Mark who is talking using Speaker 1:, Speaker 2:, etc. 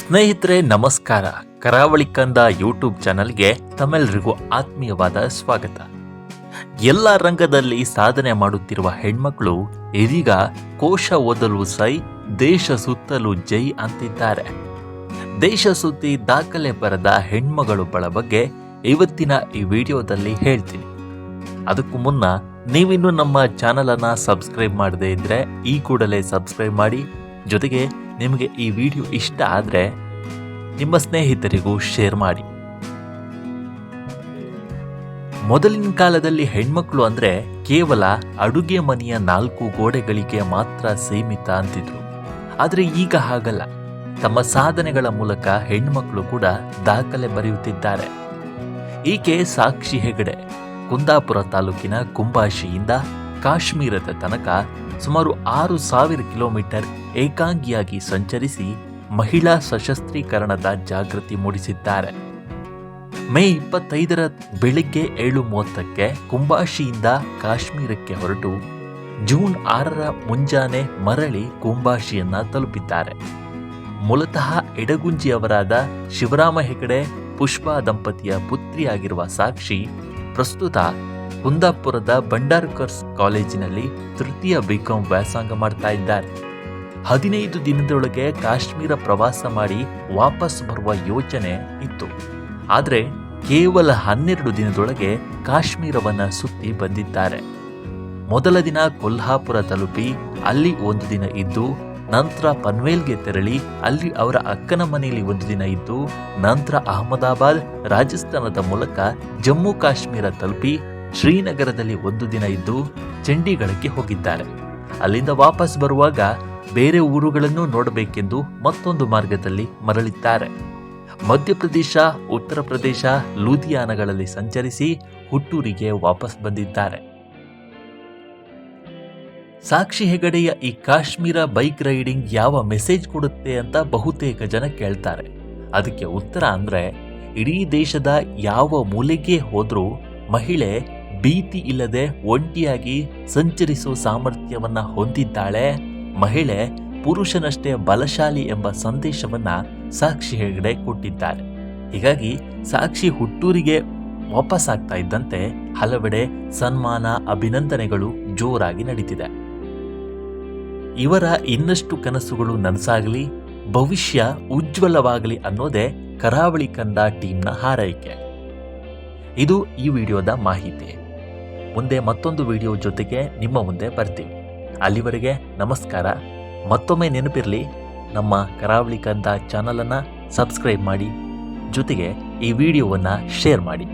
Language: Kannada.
Speaker 1: ಸ್ನೇಹಿತರೆ ನಮಸ್ಕಾರ. ಕರಾವಳಿ ಕಂದ ಯೂಟ್ಯೂಬ್ ಚಾನಲ್ಗೆ ತಮ್ಮೆಲ್ಲರಿಗೂ ಆತ್ಮೀಯವಾದ ಸ್ವಾಗತ. ಎಲ್ಲ ರಂಗದಲ್ಲಿ ಸಾಧನೆ ಮಾಡುತ್ತಿರುವ ಹೆಣ್ಮಕ್ಳು ಇದೀಗ ಕೋಶ ಓದಲು ಸೈ, ದೇಶ ಸುತ್ತಲೂ ಜೈ ಅಂತಿದ್ದಾರೆ. ದೇಶ ಸುತ್ತಿ ದಾಖಲೆ ಬರೆದ ಹೆಣ್ಮಗಳ ಬಗ್ಗೆ ಇವತ್ತಿನ ಈ ವಿಡಿಯೋದಲ್ಲಿ ಹೇಳ್ತೀನಿ. ಅದಕ್ಕೂ ಮುನ್ನ ನೀವಿನ್ನೂ ನಮ್ಮ ಚಾನಲ್ ಅನ್ನ ಸಬ್ಸ್ಕ್ರೈಬ್ ಮಾಡದೇ ಇದ್ರೆ ಈ ಕೂಡಲೇ ಸಬ್ಸ್ಕ್ರೈಬ್ ಮಾಡಿ. ಜೊತೆಗೆ ನಿಮಗೆ ಈ ವಿಡಿಯೋ ಇಷ್ಟ ಆದರೆ ನಿಮ್ಮ ಸ್ನೇಹಿತರಿಗೂ ಶೇರ್ ಮಾಡಿ. ಮೊದಲಿನ ಕಾಲದಲ್ಲಿ ಹೆಣ್ಮಕ್ಳು ಅಂದ್ರೆ ಕೇವಲ ಅಡುಗೆ ಮನೆಯ 4 ಗೋಡೆಗಳಿಗೆ ಮಾತ್ರ ಸೀಮಿತ ಅಂತಿದ್ರು. ಆದರೆ ಈಗ ಹಾಗಲ್ಲ. ತಮ್ಮ ಸಾಧನೆಗಳ ಮೂಲಕ ಹೆಣ್ಮಕ್ಳು ಕೂಡ ದಾಖಲೆ ಬರೆಯುತ್ತಿದ್ದಾರೆ. ಈಕೆ ಸಾಕ್ಷಿ ಹೆಗಡೆ ಕುಂದಾಪುರ ತಾಲೂಕಿನ ಕುಂಬಾಶಿಯಿಂದ ಕಾಶ್ಮೀರದ ತನಕ ಸುಮಾರು 6,000 ಕಿಲೋಮೀಟರ್ ಏಕಾಂಗಿಯಾಗಿ ಸಂಚರಿಸಿ ಮಹಿಳಾ ಸಶಸ್ತ್ರೀಕರಣದ ಜಾಗೃತಿ ಮೂಡಿಸಿದ್ದಾರೆ. ಮೇ 25ರ ಬೆಳಿಗ್ಗೆ 7:30ಕ್ಕೆ ಕುಂಬಾಶಿಯಿಂದ ಕಾಶ್ಮೀರಕ್ಕೆ ಹೊರಟು ಜೂನ್ 6ರ ಮುಂಜಾನೆ ಮರಳಿ ಕುಂಬಾಶಿಯನ್ನ ತಲುಪಿದ್ದಾರೆ. ಮೂಲತಃ ಎಡಗುಂಜಿಯವರಾದ ಶಿವರಾಮ ಹೆಗಡೆ ಪುಷ್ಪಾ ದಂಪತಿಯ ಪುತ್ರಿಯಾಗಿರುವ ಸಾಕ್ಷಿ ಪ್ರಸ್ತುತ ಕುಂದಾಪುರದ ಭಂಡಾರ್ಕರ್ಸ್ ಕಾಲೇಜಿನಲ್ಲಿ ತೃತೀಯ ಬಿಕಾಂ ವ್ಯಾಸಂಗ ಮಾಡ್ತಾ ಇದ್ದಾರೆ. 15 ದಿನದೊಳಗೆ ಕಾಶ್ಮೀರ ಪ್ರವಾಸ ಮಾಡಿ ವಾಪಸ್ ಬರುವ ಯೋಚನೆ ಇತ್ತು. ಆದರೆ ಕೇವಲ 12 ದಿನದೊಳಗೆ ಕಾಶ್ಮೀರವನ್ನ ಸುತ್ತಿ ಬಂದಿದ್ದಾರೆ. ಮೊದಲ ದಿನ ಕೊಲ್ಹಾಪುರ ತಲುಪಿ ಅಲ್ಲಿ 1 ದಿನ ಇದ್ದು, ನಂತರ ಪನ್ವೇಲ್ಗೆ ತೆರಳಿ ಅಲ್ಲಿ ಅವರ ಅಕ್ಕನ ಮನೆಯಲ್ಲಿ 1 ದಿನ ಇದ್ದು, ನಂತರ ಅಹಮದಾಬಾದ್ ರಾಜಸ್ಥಾನದ ಮೂಲಕ ಜಮ್ಮು ಕಾಶ್ಮೀರ ತಲುಪಿ ಶ್ರೀನಗರದಲ್ಲಿ 1 ದಿನ ಇದ್ದು ಚಂಡೀಗಢಕ್ಕೆ ಹೋಗಿದ್ದಾರೆ. ಅಲ್ಲಿಂದ ವಾಪಸ್ ಬರುವಾಗ ಬೇರೆ ಊರುಗಳನ್ನು ನೋಡಬೇಕೆಂದು ಮತ್ತೊಂದು ಮಾರ್ಗದಲ್ಲಿ ಮರಳಿದ್ದಾರೆ. ಮಧ್ಯಪ್ರದೇಶ, ಉತ್ತರ ಪ್ರದೇಶ, ಲೂಧಿಯಾನಗಳಲ್ಲಿ ಸಂಚರಿಸಿ ಹುಟ್ಟೂರಿಗೆ ವಾಪಸ್ ಬಂದಿದ್ದಾರೆ. ಸಾಕ್ಷಿ ಹೆಗಡೆಯ ಈ ಕಾಶ್ಮೀರ ಬೈಕ್ ರೈಡಿಂಗ್ ಯಾವ ಮೆಸೇಜ್ ಕೊಡುತ್ತೆ ಅಂತ ಬಹುತೇಕ ಜನ ಕೇಳ್ತಾರೆ. ಅದಕ್ಕೆ ಉತ್ತರ ಅಂದ್ರೆ, ಇಡೀ ದೇಶದ ಯಾವ ಮೂಲೆಗೆ ಹೋದ್ರೂ ಮಹಿಳೆ ಭೀತಿ ಇಲ್ಲದೆ ಒಂಟಿಯಾಗಿ ಸಂಚರಿಸುವ ಸಾಮರ್ಥ್ಯವನ್ನ ಹೊಂದಿದ್ದಾಳೆ. ಮಹಿಳೆ ಪುರುಷನಷ್ಟೇ ಬಲಶಾಲಿ ಎಂಬ ಸಂದೇಶವನ್ನ ಸಾಕ್ಷಿ ಹೆಗಡೆ ಕೊಟ್ಟಿದ್ದಾರೆ. ಹೀಗಾಗಿ ಸಾಕ್ಷಿ ಹುಟ್ಟೂರಿಗೆ ವಾಪಸ್ ಆಗ್ತಾ ಇದ್ದಂತೆ ಹಲವೆಡೆ ಸನ್ಮಾನ, ಅಭಿನಂದನೆಗಳು ಜೋರಾಗಿ ನಡೀತಿದೆ. ಇವರ ಇನ್ನಷ್ಟು ಕನಸುಗಳು ನನಸಾಗಲಿ, ಭವಿಷ್ಯ ಉಜ್ವಲವಾಗಲಿ ಅನ್ನೋದೇ ಕರಾವಳಿ ಕಂದ ಟೀಮ್ನ ಹಾರೈಕೆ. ಇದು ಈ ವಿಡಿಯೋದ ಮಾಹಿತಿ. ಮುಂದೆ ಮತ್ತೊಂದು ವಿಡಿಯೋ ಜೊತೆಗೆ ನಿಮ್ಮ ಮುಂದೆ ಬರ್ತೀವಿ. ಅಲ್ಲಿವರೆಗೆ ನಮಸ್ಕಾರ. ಮತ್ತೊಮ್ಮೆ ನೆನಪಿರಲಿ, ನಮ್ಮ ಕರಾವಳಿ ಕಂದ ಚಾನಲನ್ನು ಸಬ್ಸ್ಕ್ರೈಬ್ ಮಾಡಿ, ಜೊತೆಗೆ ಈ ವಿಡಿಯೋವನ್ನು ಶೇರ್ ಮಾಡಿ.